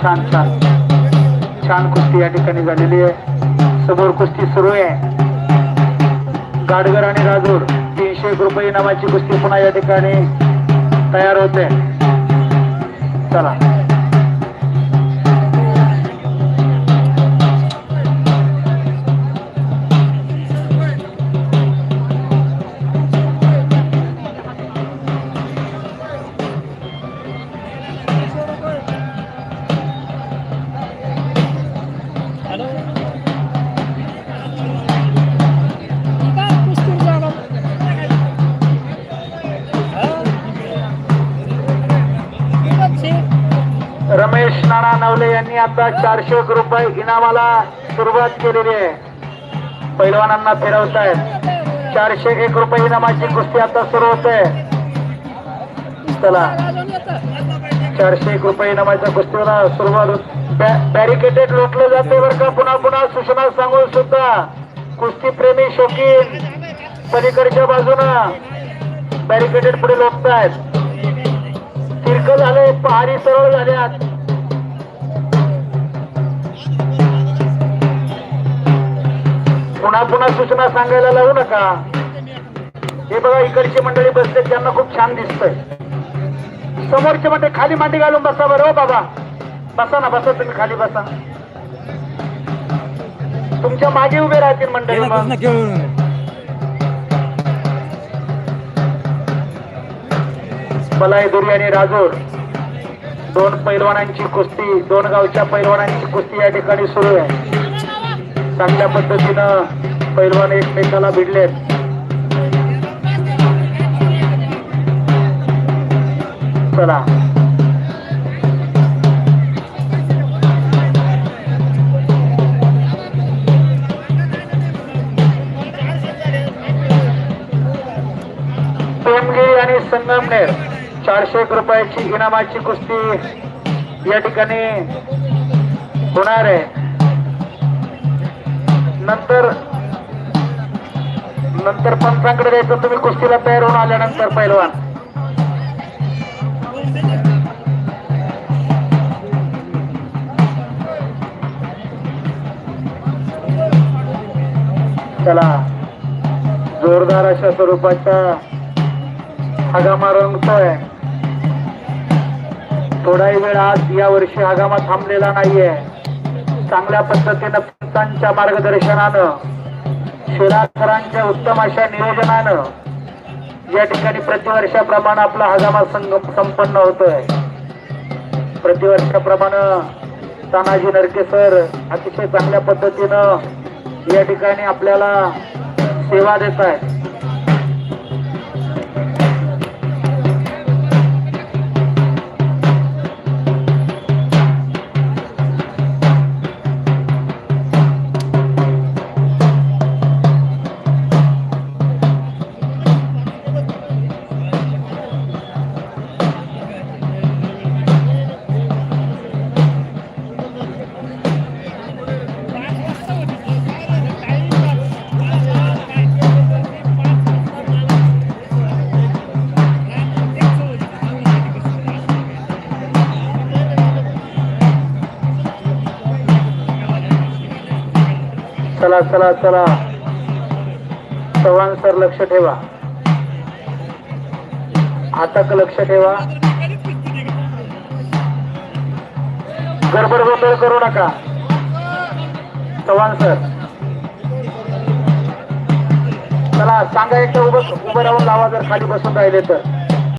छान छान छान कुस्ती या ठिकाणी झालेली आहे. समोर कुस्ती सुरू आहे. गाडगर आणि राजूर 301 रुपये इनामाची कुस्ती पुन्हा या ठिकाणी तयार होते. चला रमेश नाना नवले यांनी आता 401 रुपये इनामाला सुरुवात केलेली आहे. पैलवानांना फिरवतायत. 401 रुपये इनामाची कुस्ती आता सुरू होते. चला 401 रुपये इनामाच्या कुस्तीला सुरुवात. बॅरिकेटेड लोटलं जाते बरं का. पुन्हा पुन्हा सूचना सांगून सुद्धा कुस्ती प्रेमी शौकीन पलीकडच्या बाजूनं बॅरिकेटेड पुढे लोटतायत. तिरक झाले. पहारी सरळ झाल्यात. पुन्हा पुन्हा सूचना सांगायला लावू नका. हे बघा इकडची मंडळी बसते त्यांना खूप छान दिसतंय. समोरचे म्हणते खाली मांडी घालून बसा बरं. हो बाबा बसा ना. बसा तुम्ही खाली बसा. तुमच्या मागे उभे राहतील मंडळी. बलाईदुरी आणि राजूर दोन पैलवानांची कुस्ती, दोन गावच्या पैलवानांची कुस्ती या ठिकाणी सुरू आहे. चांगल्या पद्धतीनं पैलवान एकमेकाला भिडलेत. चला टेमगिरी आणि संगमनेर 401 रुपयाची इनामाची कुस्ती या ठिकाणी होणार आहे. नंतर पंचांकडे द्यायचं. तुम्ही कुस्तीला तयार होऊन आल्यानंतर पैलवान. चला जोरदार अशा स्वरूपाचा हगामा रंगतोय. थोडाही वेळ आज या वर्षी हगामा थांबलेला नाहीये. चांगल्या पद्धतीनं पंचांच्या मार्गदर्शनानं, शिरासरांच्या उत्तम अशा नियोजनानं या ठिकाणी प्रतिवर्षाप्रमाणे आपला हगामा संपन्न होतोय. प्रतिवर्षाप्रमाणे तानाजी नरके सर अतिशय चांगल्या पद्धतीनं या ठिकाणी आपल्याला सेवा देत आहेत. चला चला चला चव्हाण सर लक्ष ठेवा. हाताक लक्ष ठेवा. गडबड गोंधळ करू नका. चव्हाण सर चला सांगा. एकदा उभं राहून लावा जर खाली बसून राहिले तर.